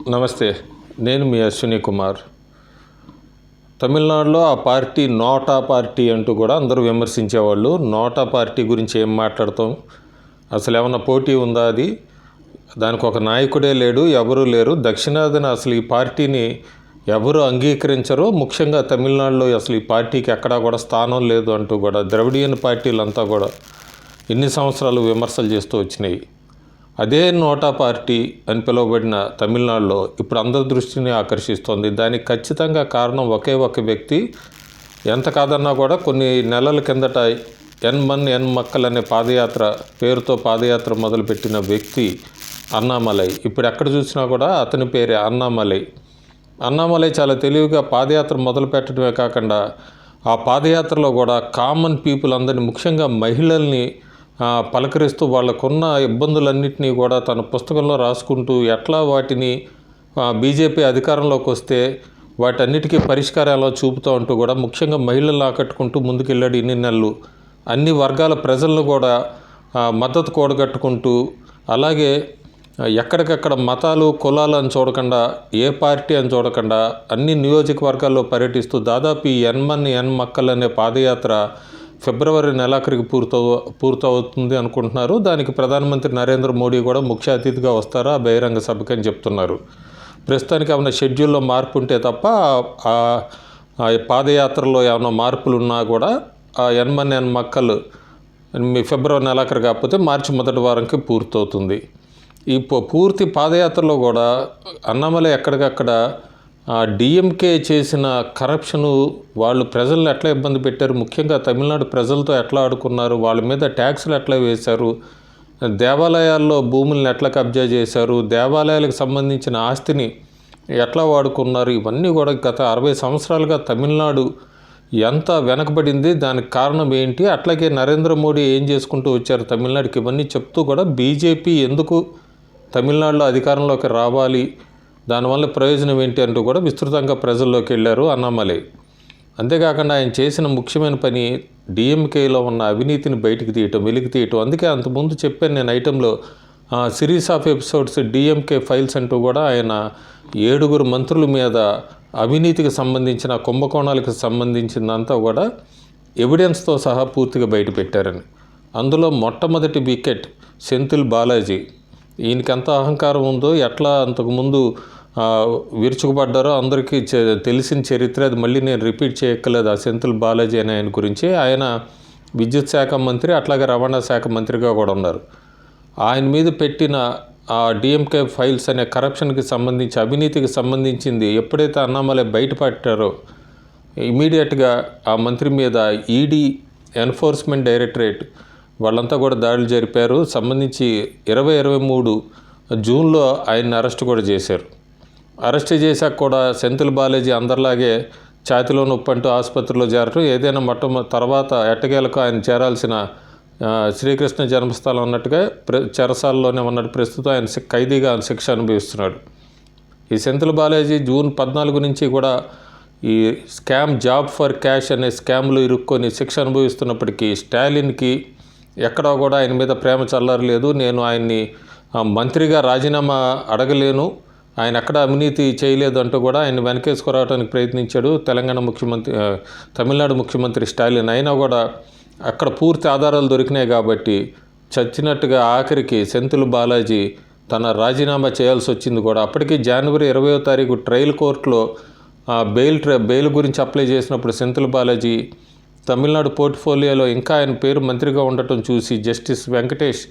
నమస్తే. నేను మీ అశ్విని కుమార్. తమిళనాడులో ఆ పార్టీ నోటా పార్టీ అంటూ కూడా అందరూ విమర్శించేవాళ్ళు. నోటా పార్టీ గురించి ఏం మాట్లాడతాం, అసలు ఏమన్నా పోటీ ఉందా? అది దానికి ఒక నాయకుడే లేడు, ఎవరూ లేరు. దక్షిణాదిన అసలు ఈ పార్టీని ఎవరు అంగీకరించరు. ముఖ్యంగా తమిళనాడులో అసలు ఈ పార్టీకి ఎక్కడా కూడా స్థానం లేదు అంటూ కూడా ద్రవిడియన్ పార్టీలంతా కూడా ఎన్ని సంవత్సరాలు విమర్శలు చేస్తూ వచ్చినాయి. అదే నోటా పార్టీ అని పిలువబడిన తమిళనాడులో ఇప్పుడు అందరి దృష్టిని ఆకర్షిస్తోంది. దానికి ఖచ్చితంగా కారణం ఒకే ఒక వ్యక్తి. ఎంత కాదన్నా కూడా కొన్ని నెలల కిందట ఎన్ మక్కల్ అనే పాదయాత్ర పేరుతో పాదయాత్ర మొదలుపెట్టిన వ్యక్తి అన్నామలై. ఇప్పుడు ఎక్కడ చూసినా కూడా అతని పేరే అన్నామలై. అన్నామలై చాలా తెలివిగా పాదయాత్ర మొదలు పెట్టడమే కాకుండా ఆ పాదయాత్రలో కూడా కామన్ పీపుల్ అందరినీ, ముఖ్యంగా మహిళల్ని పలకరిస్తూ వాళ్ళకున్న ఇబ్బందులన్నింటినీ కూడా తన పుస్తకంలో రాసుకుంటూ ఎట్లా వాటిని బీజేపీ అధికారంలోకి వస్తే వాటన్నిటికీ పరిష్కారాలు చూపుతూ ఉంటూ కూడా ముఖ్యంగా మహిళలను ఆకట్టుకుంటూ ముందుకెళ్ళాడు ఇన్ని నెలలు. అన్ని వర్గాల ప్రజలను కూడా మద్దతు కూడగట్టుకుంటూ, అలాగే ఎక్కడికక్కడ మతాలు కులాలు అని చూడకుండా, ఏ పార్టీ అని చూడకుండా అన్ని నియోజకవర్గాల్లో పర్యటిస్తూ దాదాపు ఈ ఎన్ మక్కల్ అనే పాదయాత్ర ఫిబ్రవరి నెలాఖరికి పూర్తవుతుంది అనుకుంటున్నారు. దానికి ప్రధానమంత్రి నరేంద్ర మోడీ కూడా ముఖ్య అతిథిగా వస్తారా ఆ బహిరంగ సభకి అని చెప్తున్నారు. ప్రస్తుతానికి ఏమైనా షెడ్యూల్లో మార్పు ఉంటే తప్ప ఆ పాదయాత్రలో ఏమైనా మార్పులు ఉన్నా కూడా ఆ ఎన్ మక్కల్ ఫిబ్రవరి నెలాఖరు కాకపోతే మార్చి మొదటి వారంకి పూర్తవుతుంది. ఈ పూర్తి పాదయాత్రలో కూడా అన్నామలై ఎక్కడికక్కడ డిఎంకే చేసిన కరప్షను, వాళ్ళు ప్రజలను ఎట్లా ఇబ్బంది పెట్టారు, ముఖ్యంగా తమిళనాడు ప్రజలతో ఎట్లా ఆడుకున్నారు, వాళ్ళ మీద ట్యాక్సులు ఎట్లా వేశారు, దేవాలయాల్లో భూములను ఎట్లా కబ్జా చేశారు, దేవాలయాలకు సంబంధించిన ఆస్తిని ఎట్లా వాడుకున్నారు, ఇవన్నీ కూడా గత 60 సంవత్సరాలుగా తమిళనాడు ఎంత వెనకబడింది, దానికి కారణం ఏంటి, అట్లాగే నరేంద్ర మోడీ ఏం చేసుకుంటూ వచ్చారు తమిళనాడుకి, ఇవన్నీ చెప్తూ కూడా బీజేపీ ఎందుకు తమిళనాడులో అధికారంలోకి రావాలి, దానివల్ల ప్రయోజనం ఏంటి అంటూ కూడా విస్తృతంగా ప్రజల్లోకి వెళ్ళారు అన్నామలై. అంతేకాకుండా ఆయన చేసిన ముఖ్యమైన పని డిఎంకేలో ఉన్న అవినీతిని బయటికి తీయటం, వెలికి తీయటం. అందుకే అంతకుముందు చెప్పాను నేను ఐటెంలో series of episodes DMK files అంటూ కూడా ఆయన 7 మంత్రుల మీద అవినీతికి సంబంధించిన కుంభకోణాలకు సంబంధించిందంతా కూడా ఎవిడెన్స్తో సహా పూర్తిగా బయట పెట్టారని. అందులో మొట్టమొదటి వికెట్ సెంథిల్ బాలాజీ. ఈయనకి ఎంత అహంకారం ఉందో, ఎట్లా అంతకుముందు విరుచుకుపడ్డారో అందరికీ తెలిసిన చరిత్ర. అది మళ్ళీ నేను రిపీట్ చేయక్కర్లేదు. ఆ సెంథిల్ బాలాజీ అనే ఆయన గురించి. ఆయన విద్యుత్ శాఖ మంత్రి, అట్లాగే రవాణా శాఖ మంత్రిగా కూడా ఉన్నారు. ఆయన మీద పెట్టిన ఆ డిఎంకే ఫైల్స్ అనే కరప్షన్కి సంబంధించి, అవినీతికి సంబంధించింది ఎప్పుడైతే అన్నామలై బయటపట్టారో ఇమీడియట్గా ఆ మంత్రి మీద ఈడీ, ఎన్ఫోర్స్మెంట్ డైరెక్టరేట్ వాళ్ళంతా కూడా దాడులు జరిపారు. సంబంధించి 2023 జూన్లో ఆయన్ని అరెస్ట్ కూడా చేశారు. అరెస్ట్ చేశాక కూడా సెంథిల్ బాలాజీ అందరిలాగే ఛాతిలో నొప్పి అంటూ ఆసుపత్రిలో చేరటం, ఏదైనా తర్వాత ఎట్టకేలకు ఆయన చేరాల్సిన శ్రీకృష్ణ జన్మస్థలం ఉన్నట్టుగా చెరసాలలోనే ఉన్నట్టు ప్రస్తుతం ఆయన ఖైదీగా శిక్ష అనుభవిస్తున్నాడు. ఈ సెంథిల్ బాలాజీ జూన్ 14 నుంచి కూడా ఈ స్కామ్ జాబ్ ఫర్ క్యాష్ అనే స్కామ్లో ఇరుక్కొని శిక్ష అనుభవిస్తున్నప్పటికీ స్టాలిన్కి ఎక్కడా కూడా ఆయన మీద ప్రేమ చల్లారలేదు. నేను ఆయన్ని మంత్రిగా రాజీనామా అడగలేను, ఆయన ఎక్కడ అవినీతి చేయలేదు అంటూ కూడా ఆయన వెనకేసుకురావడానికి ప్రయత్నించాడు తమిళనాడు ముఖ్యమంత్రి స్టాలిన్. అయినా కూడా అక్కడ పూర్తి ఆధారాలు దొరికినాయి కాబట్టి చచ్చినట్టుగా ఆఖరికి సెంథిల్ బాలాజీ తన రాజీనామా చేయాల్సి వచ్చింది కూడా. అప్పటికి జనవరి 20వ తారీఖు ట్రయల్ కోర్టులో బెయిల్ గురించి అప్లై చేసినప్పుడు సెంథిల్ బాలాజీ తమిళనాడు పోర్ట్ఫోలియోలో ఇంకా ఆయన పేరు మంత్రిగా ఉండటం చూసి జస్టిస్ వెంకటేష్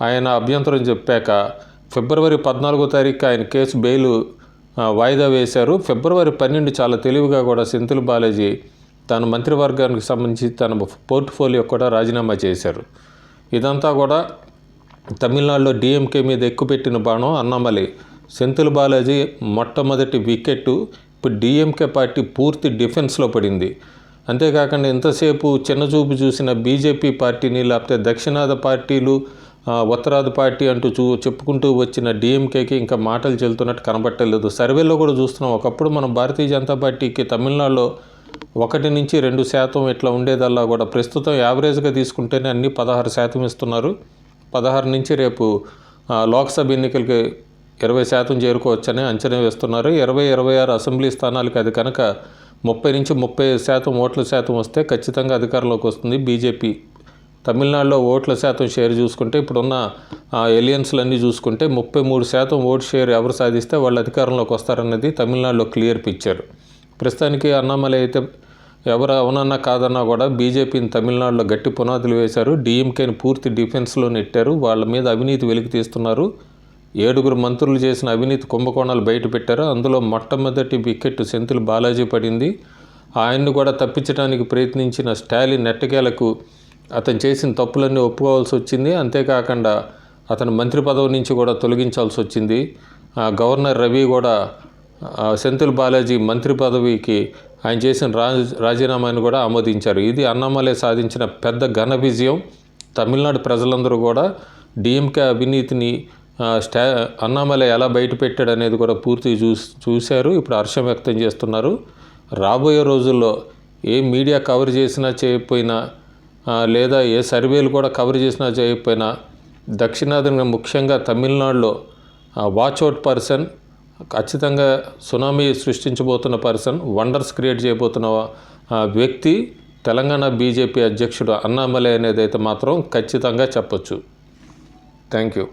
ఆయన అభ్యంతరం చెప్పాక ఫిబ్రవరి 14వ తారీఖు ఆయన కేసు బెయిల్ వాయిదా వేశారు. ఫిబ్రవరి 12 చాలా తెలివిగా కూడా సెంథిల్ బాలాజీ తన మంత్రివర్గానికి సంబంధించి తన పోర్ట్ఫోలియో కూడా రాజీనామా చేశారు. ఇదంతా కూడా తమిళనాడులో డిఎంకే మీద ఎక్కుపెట్టిన బాణం అన్నామలై. సెంథిల్ బాలాజీ మొట్టమొదటి వికెట్. ఇప్పుడు డిఎంకే పార్టీ పూర్తి డిఫెన్స్లో పడింది. అంతేకాకుండా ఇంతసేపు చిన్నచూపు చూసిన బీజేపీ పార్టీని, లేకపోతే దక్షిణాది పార్టీలు, ఉత్తరాది పార్టీ అంటూ చెప్పుకుంటూ వచ్చిన డిఎంకేకి ఇంకా మాటలు చెల్లుతున్నట్టు కనబట్టలేదు. సర్వేలో కూడా చూస్తున్నాం. ఒకప్పుడు మనం భారతీయ జనతా పార్టీకి తమిళనాడులో 1-2% ఇట్లా ఉండేదల్లా కూడా ప్రస్తుతం యావరేజ్గా తీసుకుంటేనే అన్ని 16% ఇస్తున్నారు. 16 నుంచి రేపు లోక్సభ ఎన్నికలకి 20% చేరుకోవచ్చని అంచనా వేస్తున్నారు. 26 అసెంబ్లీ స్థానాలకు అది కనుక 30 నుంచి 35% ఓట్ల శాతం వస్తే ఖచ్చితంగా అధికారంలోకి వస్తుంది బీజేపీ. తమిళనాడులో ఓట్ల శాతం షేర్ చూసుకుంటే ఇప్పుడున్న ఎలియన్స్లన్నీ చూసుకుంటే 33% ఓటు షేర్ ఎవరు సాధిస్తే వాళ్ళు అధికారంలోకి వస్తారన్నది తమిళనాడులో క్లియర్ పిక్చర్. ప్రస్తుతానికి అన్నామలై అయితే ఎవరు అవునన్నా కాదన్నా కూడా బీజేపీని తమిళనాడులో గట్టి పునాదులు వేశారు. డిఎంకేని పూర్తి డిఫెన్స్లో నెట్టారు. వాళ్ళ మీద అవినీతి వెలికి తీస్తున్నారు. 7 మంత్రులు చేసిన అవినీతి కుంభకోణాలు బయట పెట్టారు. అందులో మొట్టమొదటి వికెట్ సెంథిల్ బాలాజీ పడింది. ఆయన్ని కూడా తప్పించడానికి ప్రయత్నించిన స్టాలిన్ ఎట్టకేలకు అతను చేసిన తప్పులన్నీ ఒప్పుకోవాల్సి వచ్చింది. అంతేకాకుండా అతను మంత్రి పదవి నుంచి కూడా తొలగించాల్సి వచ్చింది. గవర్నర్ రవి కూడా సెంథిల్ బాలాజీ మంత్రి పదవికి ఆయన చేసిన రాజీనామాను కూడా ఆమోదించారు. ఇది అన్నామలై సాధించిన పెద్ద ఘన విజయం. తమిళనాడు ప్రజలందరూ కూడా డిఎంకే అవినీతిని అన్నామలై ఎలా బయట పెట్టాడు అనేది కూడా పూర్తిగా చూశారు. ఇప్పుడు హర్షం వ్యక్తం చేస్తున్నారు. రాబోయే రోజుల్లో ఏ మీడియా కవర్ చేసినా చేయకపోయినా లేదా ఏ సర్వేలు కూడా కవర్ చేసినా చేయకపోయినా దక్షిణాదిన ముఖ్యంగా తమిళనాడులో వాచ్అవుట్ పర్సన్, ఖచ్చితంగా సునామీ సృష్టించబోతున్న పర్సన్, వండర్స్ క్రియేట్ చేయబోతున్న వ్యక్తి తెలంగాణ బీజేపీ అధ్యక్షుడు అన్నామలై అనేది అయితే మాత్రం ఖచ్చితంగా చెప్పొచ్చు. Thank you.